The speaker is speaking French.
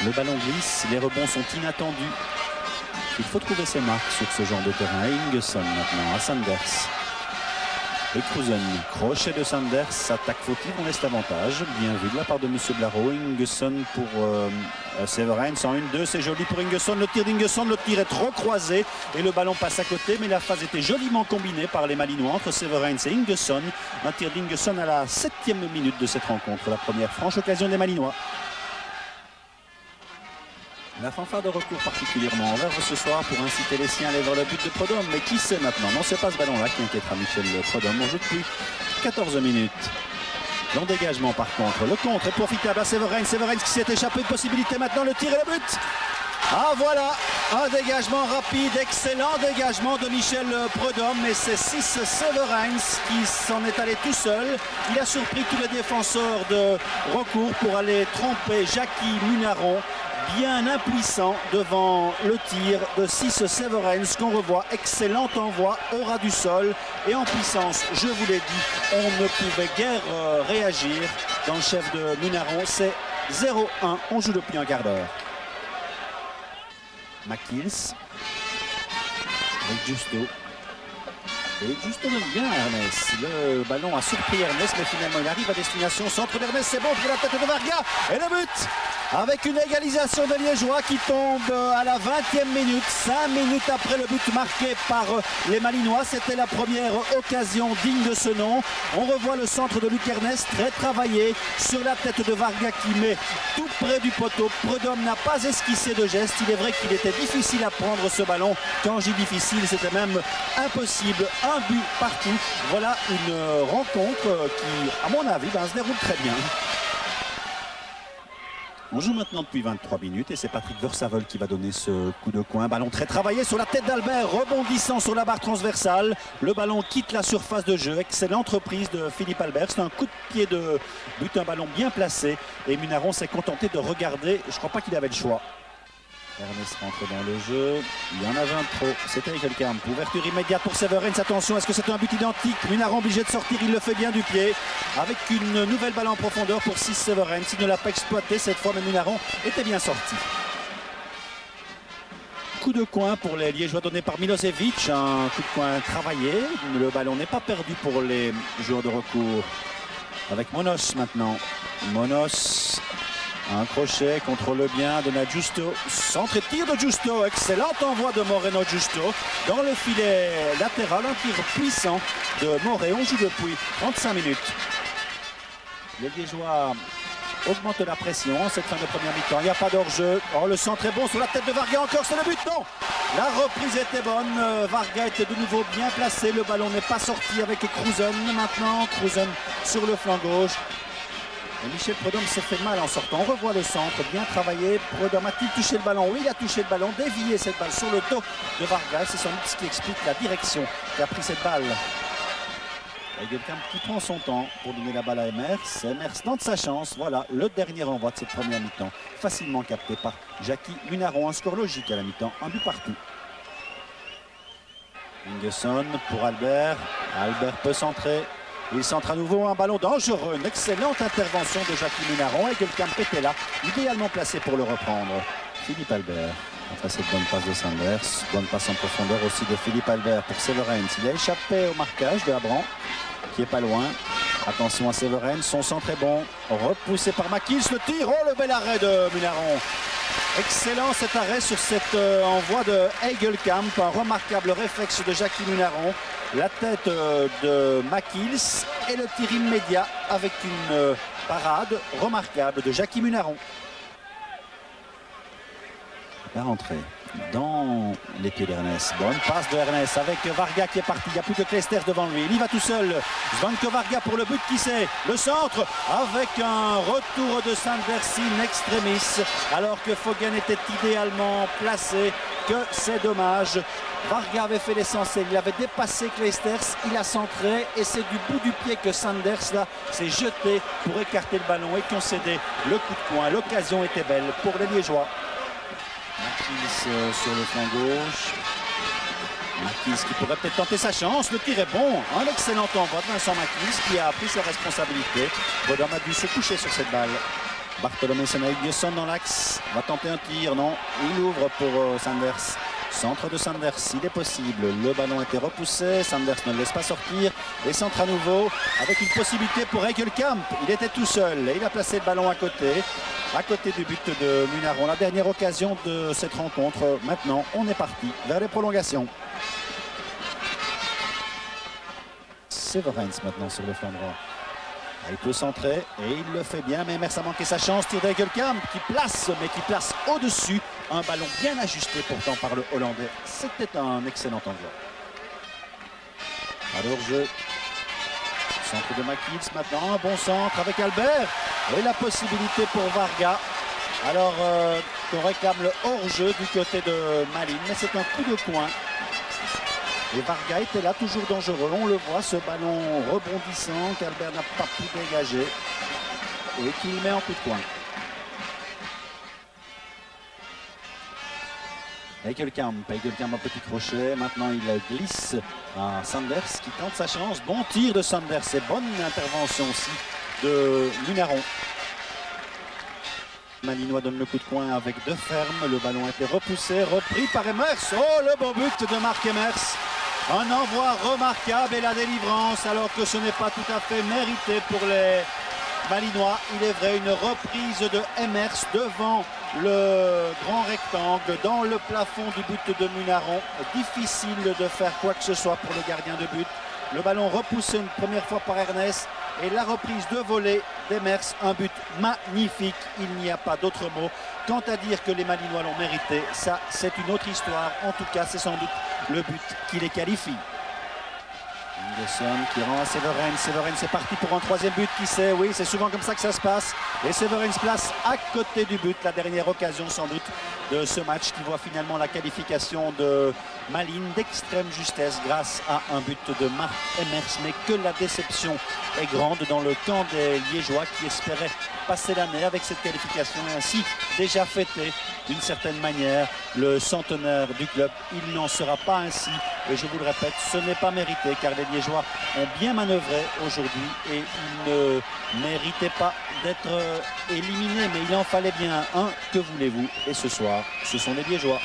Le ballon glisse, les rebonds sont inattendus. Il faut trouver ses marques sur ce genre de terrain. Ingesson maintenant à Sanders. Et Cruzen, crochet de Sanders, attaque fautive, on laisse l'avantage. Bien vu de la part de M. Blaro. Ingesson pour Severijn, 101-2, c'est joli pour Ingesson. Le tir d'Ingesson, le tir est trop croisé et le ballon passe à côté. Mais la phase était joliment combinée par les Malinois entre Severijn et Ingesson. Un tir d'Ingesson à la 7e minute de cette rencontre. La première franche occasion des Malinois. La fanfare de recours particulièrement en verve ce soir pour inciter les siens à aller vers le but de Prudhomme. Mais qui sait maintenant? Non, c'est pas ce ballon-là qui inquiétera Michel Prudhomme. On joue depuis 14 minutes. Long dégagement par contre. Le contre est profitable à Severijn. Severijn qui s'est échappé. Une possibilité maintenant. Le tir et le but. Ah voilà, un dégagement rapide. Excellent dégagement de Michel Prudhomme. Mais c'est 6 Severijn qui s'en est allé tout seul. Il a surpris tous les défenseurs de recours pour aller tromper Jackie Munaron. Bien impuissant devant le tir de 6 Severijn, ce qu'on revoit, excellent envoi au ras du sol et en puissance, je vous l'ai dit, on ne pouvait guère réagir dans le chef de Munaron. C'est 0-1, on joue depuis un quart d'heure. McKills avec Justo. Et Justo donne bien à Ernest. Le ballon a surpris Ernest, mais finalement il arrive à destination. Centre d'Ernest, c'est bon pour la tête de Varga. Et le but avec une égalisation de Liégeois qui tombe à la 20e minute. 5 minutes après le but marqué par les Malinois. C'était la première occasion digne de ce nom. On revoit le centre de Luc Ernest, très travaillé sur la tête de Varga qui met tout près du poteau. Prudhomme n'a pas esquissé de geste. Il est vrai qu'il était difficile à prendre ce ballon. Quand je dis difficile, c'était même impossible. Un but partout. Voilà une rencontre qui, à mon avis, se déroule très bien. On joue maintenant depuis 23 minutes et c'est Patrick Versavel qui va donner ce coup de coin. Ballon très travaillé sur la tête d'Albert, rebondissant sur la barre transversale. Le ballon quitte la surface de jeu. Excellente reprise de Philippe Albert. C'est un coup de pied de but, un ballon bien placé. Et Munaron s'est contenté de regarder. Je ne crois pas qu'il avait le choix. Ernest rentre dans le jeu, il y en avait un trop, c'était Egelkamp. Ouverture immédiate pour Severijn, attention, est-ce que c'est un but identique? Munaron obligé de sortir, il le fait bien du pied. Avec une nouvelle balle en profondeur pour 6 Severijn. S'il ne l'a pas exploité cette fois, mais Munaron était bien sorti. Coup de coin pour les Liégeois donné par Milosevic, un coup de coin travaillé. Le ballon n'est pas perdu pour les joueurs de recours. Avec Monos maintenant. Monos. Un crochet, contrôle bien de Justo. Centre et tir de Justo. Excellent envoi de Moreno Justo. Dans le filet latéral, un tir puissant de Moré. On joue depuis 35 minutes. Les Liégeois augmentent la pression en cette fin de première mi-temps. Il n'y a pas d'hors-jeu. Oh, le centre est bon sur la tête de Varga encore. C'est le but, non. La reprise était bonne. Varga était de nouveau bien placé. Le ballon n'est pas sorti avec Cruzen maintenant. Cruzen sur le flanc gauche. Et Michel Prudhomme s'est fait mal en sortant. On revoit le centre, bien travaillé. Prudhomme a-t-il touché le ballon? Oui, il a touché le ballon, dévié cette balle sur le dos de Varga. C'est sans doute ce qui explique la direction qu'a pris cette balle. Egelkamp qui prend son temps pour donner la balle à Emers. Emers tente sa chance. Voilà le dernier envoi de cette première mi-temps. Facilement capté par Jackie Munaron. Un score logique à la mi-temps, un but partout. Ingesson pour Albert. Albert peut centrer. Il centre à nouveau, un ballon dangereux. Une excellente intervention de Jackie Munaron. Et Egelkamp était là, idéalement placé pour le reprendre. Philippe Albert, après cette bonne passe de Sanders. Bonne passe en profondeur aussi de Philippe Albert pour Severijn. Il a échappé au marquage de Abran, qui est pas loin. Attention à Severijn, son centre est bon. Repoussé par McKills, le tir. Oh, le bel arrêt de Munaron. Excellent cet arrêt sur cet envoi de Egelkamp. Un remarquable réflexe de Jackie Munaron. La tête de McKills et le tir immédiat avec une parade remarquable de Jackie Munaron. La rentrée dans les pieds d'Ernest. Bonne passe de Ernest avec Varga qui est parti. Il n'y a plus que Clijsters devant lui. Il y va tout seul. Svanko Varga pour le but qui c'est. Le centre avec un retour de Sanders in extremis. Alors que Fogen était idéalement placé. Que c'est dommage. Varga avait fait l'essentiel. Il avait dépassé Clijsters. Il a centré. Et c'est du bout du pied que Sanders là s'est jeté pour écarter le ballon et concéder le coup de poing. L'occasion était belle pour les Liégeois. McKills sur le flanc gauche. McKills qui pourrait peut-être tenter sa chance. Le tir est bon. Un excellent envoi de Vincent McKills qui a pris ses responsabilités. Prudhomme a dû se coucher sur cette balle. Bartolomé Senaïgnesson dans l'axe. Va tenter un tir, non. Il ouvre pour Sanders. Centre de Sanders, s'il est possible. Le ballon a été repoussé. Sanders ne le laisse pas sortir. Et centre à nouveau avec une possibilité pour Ekelkamp. Il était tout seul et il a placé le ballon à côté du but de Munaron. La dernière occasion de cette rencontre. Maintenant, on est parti vers les prolongations. Severens maintenant sur le flanc droit. Il peut centrer et il le fait bien, mais Emers a manqué sa chance. Tir d'Ekelkamp qui place au-dessus un ballon bien ajusté pourtant par le Hollandais. C'était un excellent envoi. Alors jeu. Centre de McKeeds maintenant, un bon centre avec Albert. Et la possibilité pour Varga. Alors qu'on réclame le hors-jeu du côté de Malines, mais c'est un coup de poing. Et Varga était là, toujours dangereux. On le voit, ce ballon rebondissant qu'Albert n'a pas pu dégager et qu'il met en coup de poing. Ekelkamp un petit crochet. Maintenant, il glisse à Sanders qui tente sa chance. Bon tir de Sanders et bonne intervention aussi de Munaron. Malinois donne le coup de poing avec de ferme. Le ballon a été repoussé, repris par Emers. Oh, le beau but de Marc Emers. Un envoi remarquable et la délivrance, alors que ce n'est pas tout à fait mérité pour les Malinois. Il est vrai, une reprise de Emers devant le grand rectangle, dans le plafond du but de Munaron. Difficile de faire quoi que ce soit pour le gardien de but. Le ballon repoussé une première fois par Ernest et la reprise de volée d'Emers, un but magnifique. Il n'y a pas d'autre mot. Quant à dire que les Malinois l'ont mérité, ça c'est une autre histoire. En tout cas, c'est sans doute le but qui les qualifie. Anderson qui rend à Severens. Severens est parti pour un troisième but, qui sait. Oui, c'est souvent comme ça que ça se passe. Et Severens place à côté du but. La dernière occasion sans doute de ce match qui voit finalement la qualification de Malines d'extrême justesse grâce à un but de Marc Emers. Mais que la déception est grande dans le camp des Liégeois qui espéraient passer l'année avec cette qualification et ainsi déjà fêter d'une certaine manière le centenaire du club. Il n'en sera pas ainsi et je vous le répète, ce n'est pas mérité car les Liégeois ont bien manœuvré aujourd'hui et ils ne méritaient pas d'être éliminés, mais il en fallait bien un. Que voulez-vous? Et ce soir, ce sont les Liégeois.